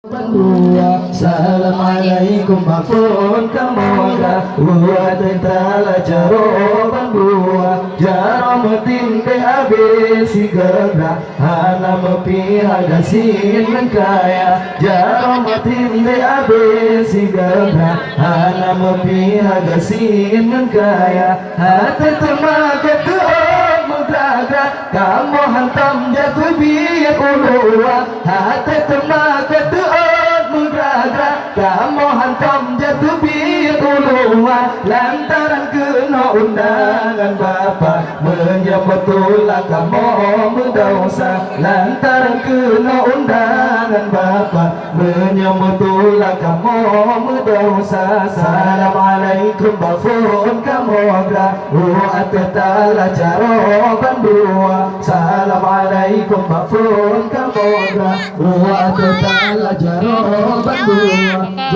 Assalamualaikum mafun kamoga wa tentala jaro bandua jaro mutin be abe sigaga hana mepi hagasin kaya jaro mutin be abe sigaga hana mepi hagasin kaya hati temaga tuh mudraga kamu hantam jatuh biak ulua hati temaga tuh kamu hantam jatuh biar ulua lantaran kena undangan Bapak menyambut tulah kamu berdosa lantaran kena undangan Bapak menyambut tulah kamu berdosa. Assalamualaikum bafun kamu wa tetala jaro bandua. Assalamualaikum bafun kamu wa tetala jaro bandua.